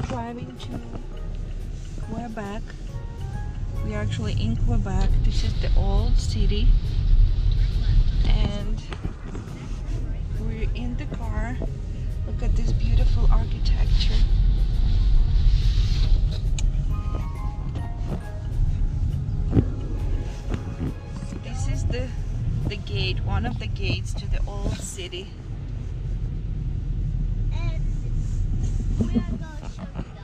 driving to Quebec. We are actually in Quebec. This is the old city. And we're in the car. Look at this beautiful architecture. This is the gate, one of the gates to the old city. And we are going to show you the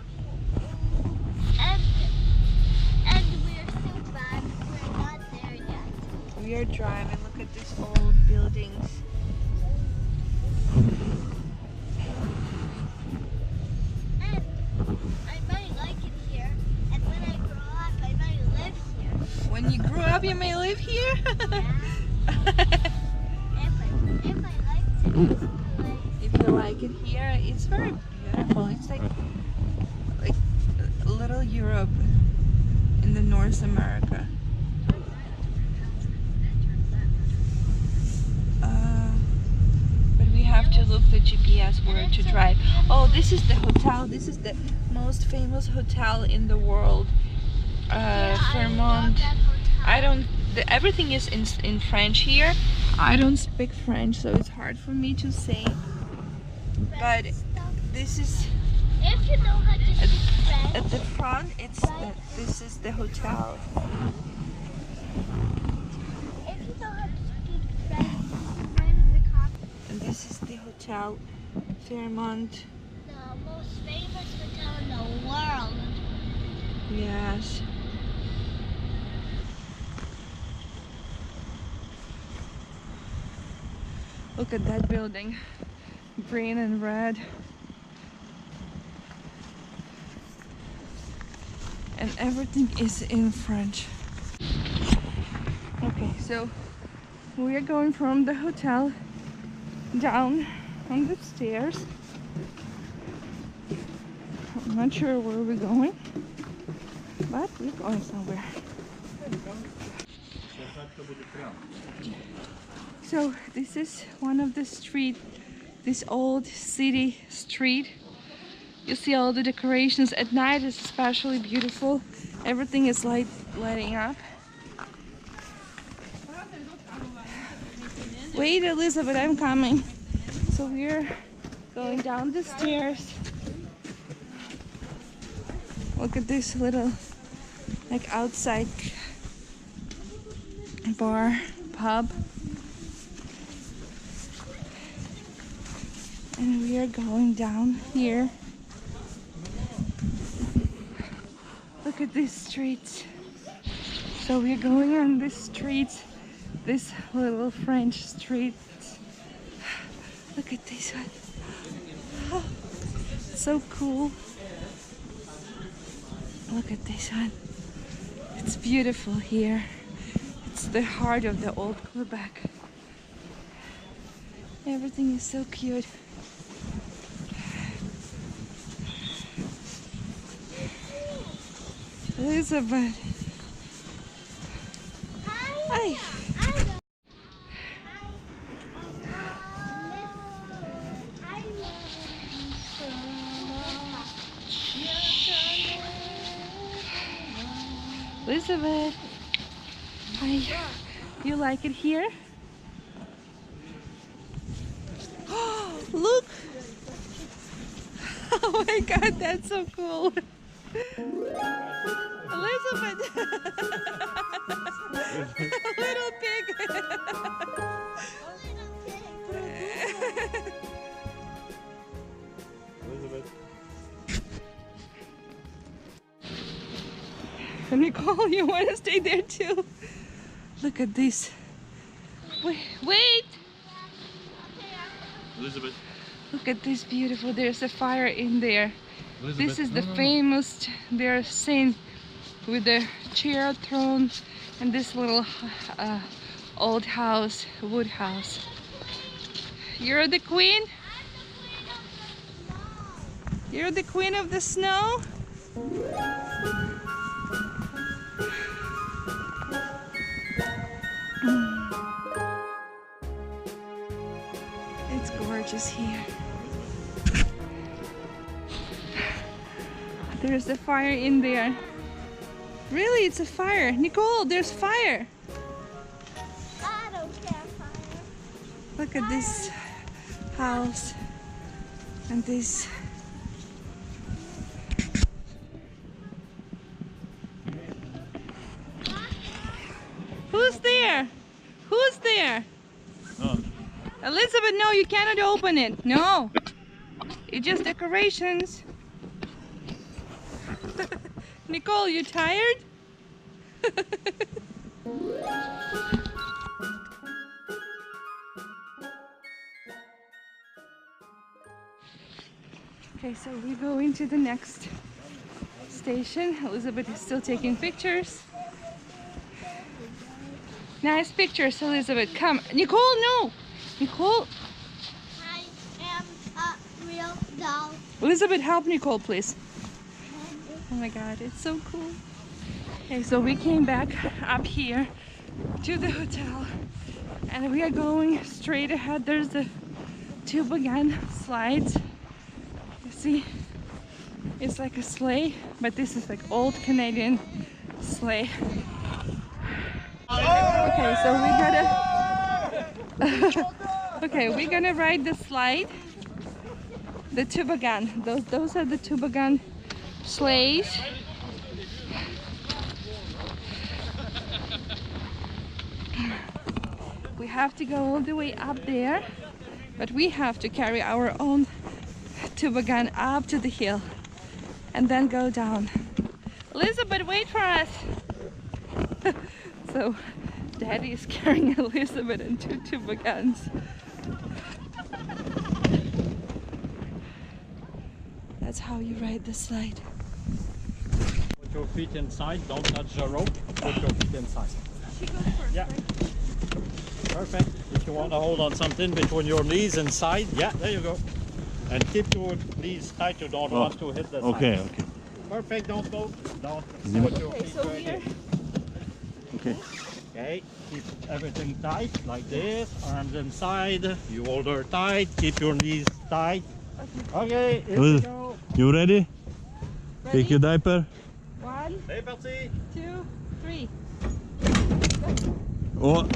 and we're so bad we're not there yet. We are driving. Look at these old buildings. And I might like it here. And when I grow up, I might live here. When you grow up, you may live here. If I like to this place. If you like it here, it's very beautiful. It's like little Europe in the North America. But we have to look the GPS where to drive. Oh, this is the hotel. This is the most famous hotel in the world. Fairmont. Everything is in French here. I don't speak French, so it's hard for me to say. But this is If you know how to speak French, at the front. This is the hotel. if you know how to speak French, write in the comments. And this is the hotel, Fairmont. The most famous hotel in the world. Yes. Look at that building, green and red. And everything is in French. Okay, so we are going from the hotel down on the stairs. I'm not sure where we're going, but we're going somewhere. So this is one of the street, this old city street. You see all the decorations at night. It's especially beautiful. Everything is lighting up. Wait, Elizabeth, I'm coming. So we're going down the stairs. Look at this little, like, outside bar, pub. And we are going down here. Look at these streets. So we're going on this street, this little French street. Look at this one. Oh, so cool. Look at this one. It's beautiful here. It's the heart of the old Quebec. Everything is so cute. Elizabeth. Hi. Elizabeth. Hi. You like it here? Oh, look. Oh my God, that's so cool. Elizabeth! Little pig! Elizabeth. And Nicole, you want to stay there too? Look at this. Wait! Elizabeth. Look at this beautiful. There's a fire in there. Elizabeth. This is the famous, their saint with the chair throne and this little old house, wood house. You're the queen? You're the queen of the snow? It's gorgeous here. There's a fire in there. Really, it's a fire. Nicole, there's fire. I don't care, fire. Look at this house and this. Who's there? Who's there? Oh. Elizabeth, no, you cannot open it. No. It's just decorations. Nicole, you tired? Okay, so we go into the next station. Elizabeth is still taking pictures. Nice pictures, Elizabeth. Come. Nicole, no! Nicole. I am a real doll. Elizabeth, help Nicole, please. Oh my god, it's so cool. Okay, so we came back up here to the hotel and we are going straight ahead. There's the toboggan slides. You see, it's like a sleigh, but this is like old Canadian sleigh. Okay, so we gotta okay, we're gonna ride the slide, the toboggan. Those are the toboggan sleighs. We have to go all the way up there, but we have to carry our own toboggan up to the hill and then go down. Elizabeth, wait for us. So Daddy is carrying Elizabeth and two toboggans. That's how you ride the slide. Put your feet inside, don't touch the rope. Put your feet inside. She goes first, Yeah. Perfect. If you want to hold on something between your knees inside, yeah, there you go. And keep your knees tight, you don't want to hit the side. Okay, okay. Perfect, don't go. Don't Yeah. put your Okay, feet so right here. here. Okay. Okay, keep everything tight like this. Arms inside. You hold her tight. Keep your knees tight. Okay, here we go. You ready? Ready? Take your diaper. 1, C'est parti. 2, 3. Oh.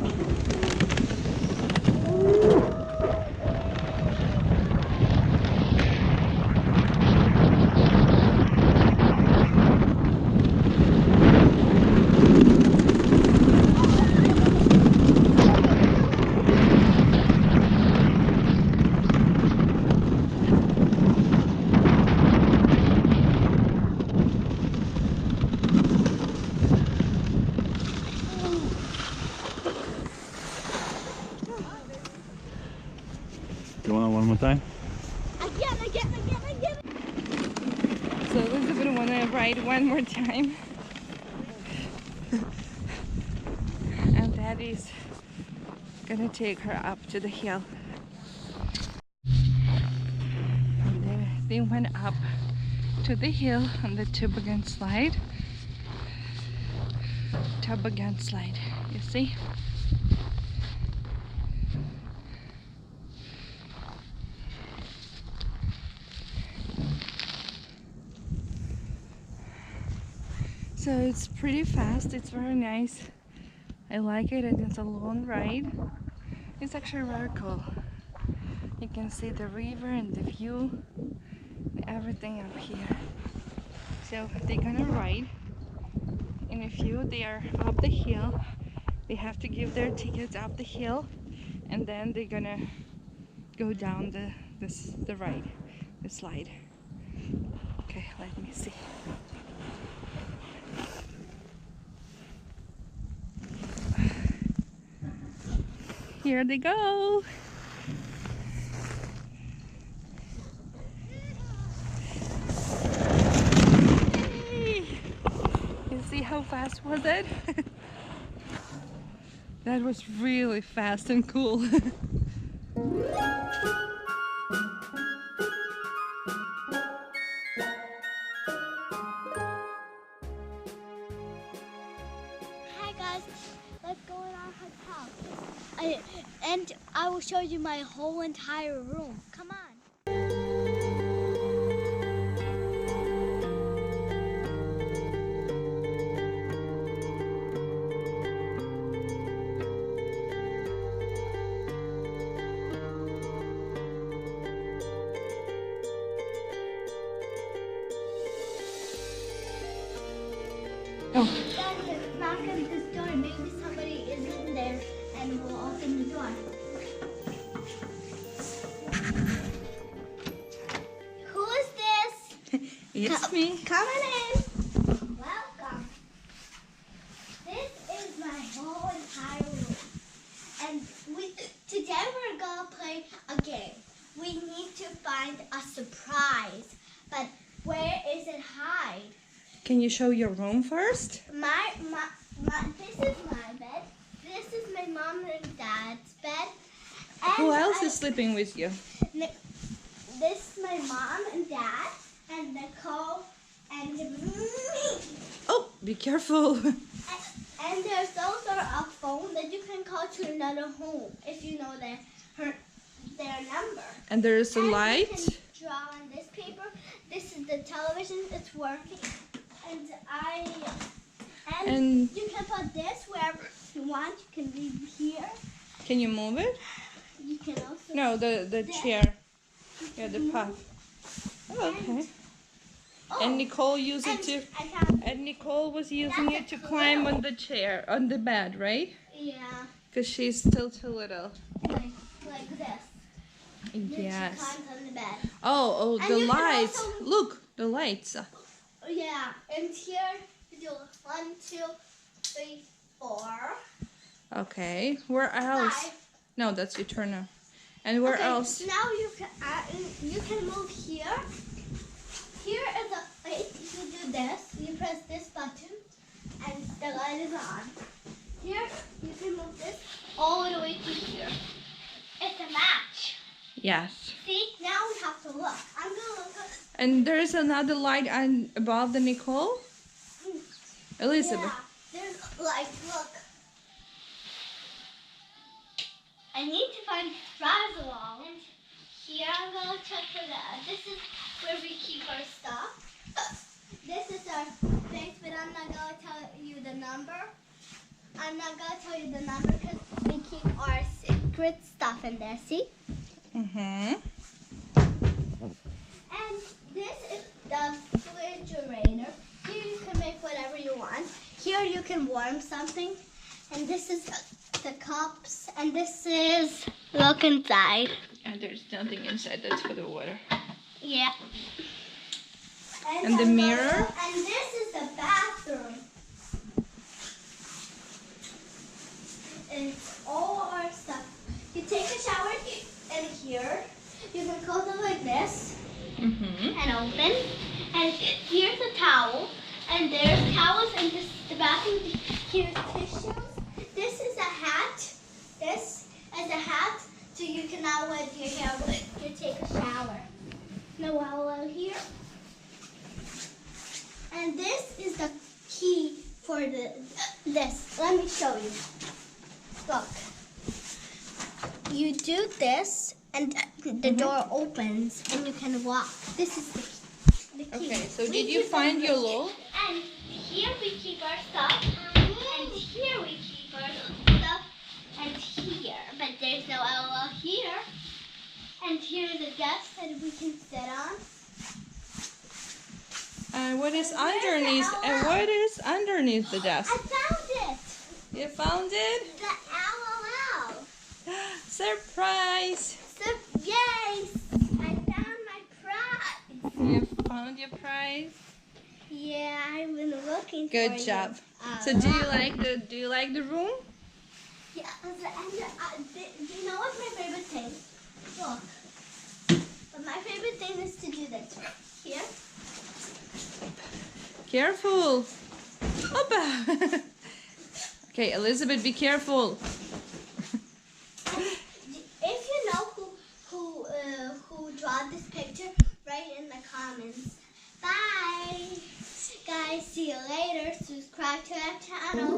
You want it one more time? Again. So Elizabeth wanna ride one more time. And Daddy's gonna take her up to the hill. And they went up to the hill on the toboggan slide. Toboggan slide, you see? So it's pretty fast, it's very nice. I like it and it's a long ride. It's actually very cool. You can see the river and the view and everything up here. So they're gonna ride. In a few they are up the hill. They have to give their tickets up the hill and then they're gonna go down the ride, the slide. Okay, let me see. Here they go. Yay! You see how fast was it? That was really fast and cool. Hi guys, let's go in our hotel. And I will show you my whole entire room. Come on. Oh. Then knock on this door. Maybe somebody is in there and we'll open the door. Who is this? It's me. Coming in. Welcome. This is my whole entire room. And today we're going to play a game. We need to find a surprise. But where is it hide? Can you show your room first? This is my bed. This is my mom and dad's bed. And Who else is sleeping with you? This is my mom and dad and Nicole and me. Oh, be careful. And there's also a phone that you can call to another home if you know their number. And there's a And light. you can draw on this paper. This is the television. It's working. And you can put this wherever you want. You can leave it here. Can you move it? You can also. No, the chair. Yeah, the puff. Oh, okay. And Nicole used it to. And Nicole was using it to climb on the chair, on the bed, right? Yeah, Because she's still too little. like this. Then she Yes. climbs on the bed. Oh, And the you can lights. also- Look, the lights. Yeah, and here you do 1, 2, 3, 4, Okay. Where else? 5. No, that's eternal. And where Okay, else? Now you can move here. Here is a wait. You do this. You press this button, and the light is on. Here you can move this all the way to here. It's a match. Yes. See, now we have to look. I'm gonna look up. And there's another light above the Nicole. Elizabeth. Yeah, there's look. I need to find Razzle. And here I'm gonna check for that. This is where we keep our stuff. This is our place, but I'm not gonna tell you the number. I'm not gonna tell you the number because we keep our secret stuff in there. See? Mm-hmm. And this is the refrigerator. Here you can make whatever you want. Here you can warm something. And this is the cups. And this is, look inside. And there's nothing inside. That's for the water. Yeah. And the mirror? And this is the bathroom. And it's all our stuff. You take a shower in here. You can close it like this. Mm-hmm. And open. And here's a towel. And there's towels and this the bathroom. Here's tissues. This is a hat. This is a hat. So you can now wet your hair when you take a shower. No towel here. And this is the key for this. Let me show you. Look. You do this and the door opens and you can walk. This is the key. Okay, so We did you keep find our- your low? And here we keep our stuff. And here we keep our stuff. And here. But there's no LOL here. And here's a desk that we can sit on. And what is Where's the underneath? And LOL? what is underneath the desk? I found it. You found it? The LOL. Surprise! So, yay! I found my prize. You found your prize. Yeah, I've been looking for Good it. job. So do you like the room? Yeah, and do you know what's my favorite thing? Look. But my favorite thing is to do this. Here. Careful. Opa. Okay, Elizabeth, be careful. If you know who draw this picture, write in the comments. Bye. Guys, see you later. Subscribe to our channel.